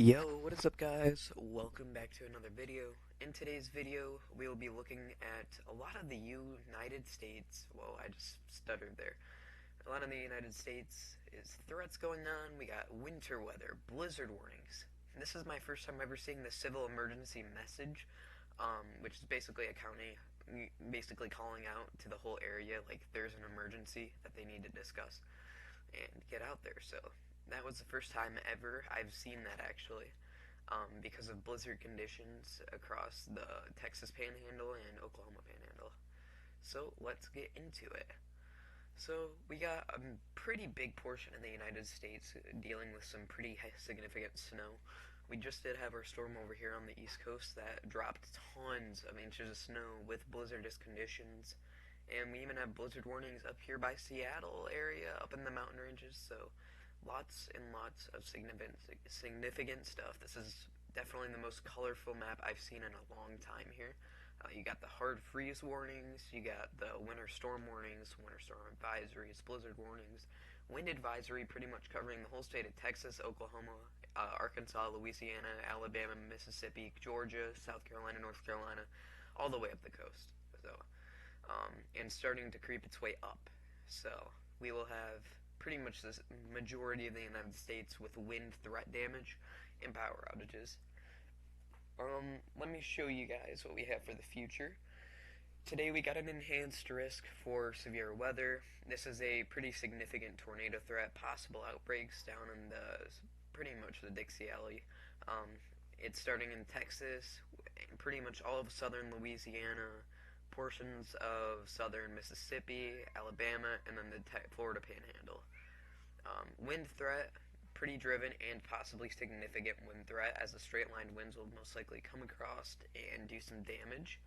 Yo, what is up guys? Welcome back to another video. In today's video, we will be looking at a lot of the United States, whoa, I just stuttered there. A lot of the United States is threats going on. We got winter weather, blizzard warnings. And this is my first time ever seeing the civil emergency message, which is basically a county basically calling out to the whole area like there's an emergency that they need to discuss and get out there. So that was the first time ever I've seen that actually, because of blizzard conditions across the Texas Panhandle and Oklahoma Panhandle. So let's get into it. So we got a pretty big portion of the United States dealing with some pretty significant snow. We just did have our storm over here on the East Coast that dropped tons of inches of snow with blizzardous conditions. And we even have blizzard warnings up here by Seattle area, up in the mountain ranges. So lots and lots of significant stuff. This is definitely the most colorful map I've seen in a long time here. You got the hard freeze warnings, you got the winter storm warnings, winter storm advisories, blizzard warnings, wind advisory pretty much covering the whole state of Texas, Oklahoma, Arkansas, Louisiana, Alabama, Mississippi, Georgia, South Carolina, North Carolina, all the way up the coast. So, and starting to creep its way up. So we will have pretty much the majority of the United States with wind threat damage and power outages. Let me show you guys what we have for the future. Today we got an enhanced risk for severe weather. This is a pretty significant tornado threat, possible outbreaks down in pretty much the Dixie Alley. It's starting in Texas, pretty much all of southern Louisiana, portions of southern Mississippi, Alabama, and then the Florida Panhandle. Wind threat, pretty driven and possibly significant wind threat, as the straight-line winds will most likely come across and do some damage.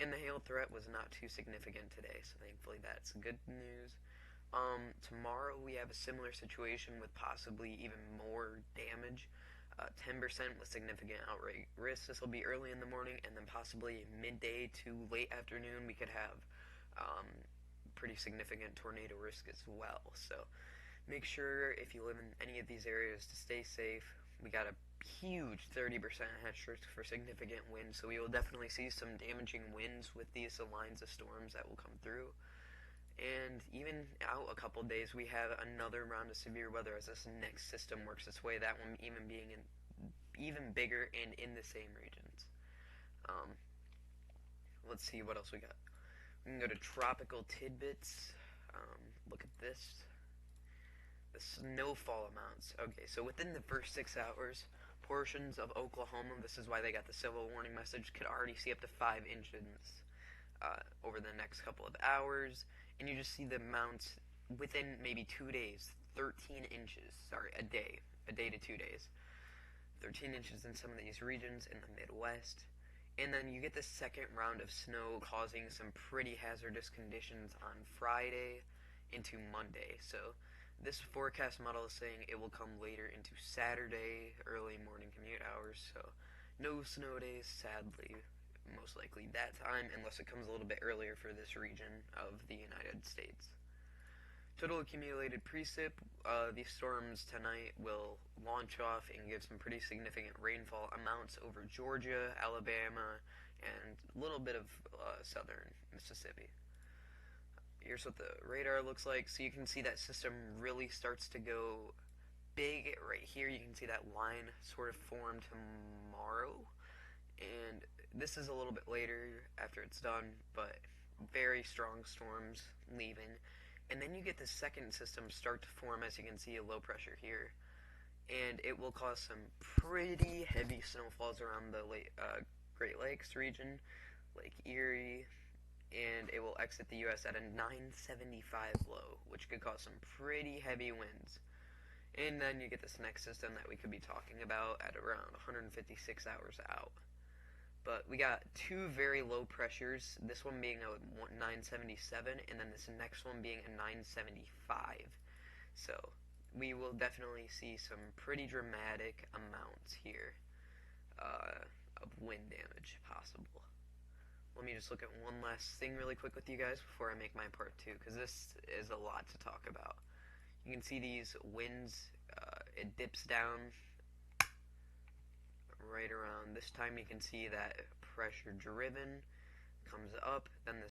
And the hail threat was not too significant today, so thankfully that's good news. Tomorrow we have a similar situation with possibly even more damage. 10% with significant outright risk. This will be early in the morning, and then possibly midday to late afternoon we could have pretty significant tornado risk as well. So make sure if you live in any of these areas to stay safe. We got a huge 30% hatch risk for significant winds, so we will definitely see some damaging winds with these lines of storms that will come through. And even out a couple days, we have another round of severe weather as this next system works its way, that one even being even bigger and in the same regions. Let's see what else we got. We can go to tropical tidbits. Look at this. The snowfall amounts. Okay, so within the first 6 hours, portions of Oklahoma, this is why they got the civil warning message, could already see up to 5 inches over the next couple of hours. And you just see the amounts within maybe 2 days, 13 inches. Sorry, a day to 2 days. 13 inches in some of these regions in the Midwest. And then you get the second round of snow causing some pretty hazardous conditions on Friday into Monday. So this forecast model is saying it will come later into Saturday, early morning commute hours, so no snow days, sadly, most likely that time, unless it comes a little bit earlier for this region of the United States. Total accumulated precip, these storms tonight will launch off and give some pretty significant rainfall amounts over Georgia, Alabama, and a little bit of southern Mississippi. Here's what the radar looks like. So you can see that system really starts to go big right here. You can see that line sort of form tomorrow. And this is a little bit later after it's done, but very strong storms leaving. And then you get the second system start to form, as you can see, a low pressure here. And it will cause some pretty heavy snowfalls around the Great Lakes region, Lake Erie, and it will exit the U.S. at a 975 low, which could cause some pretty heavy winds. And then you get this next system that we could be talking about at around 156 hours out. But we got two very low pressures, this one being a 977, and then this next one being a 975. So we will definitely see some pretty dramatic amounts here of wind damage possible. Let me just look at one last thing really quick with you guys before I make my part 2, because this is a lot to talk about. You can see these winds, it dips down this time you can see that pressure driven comes up, then the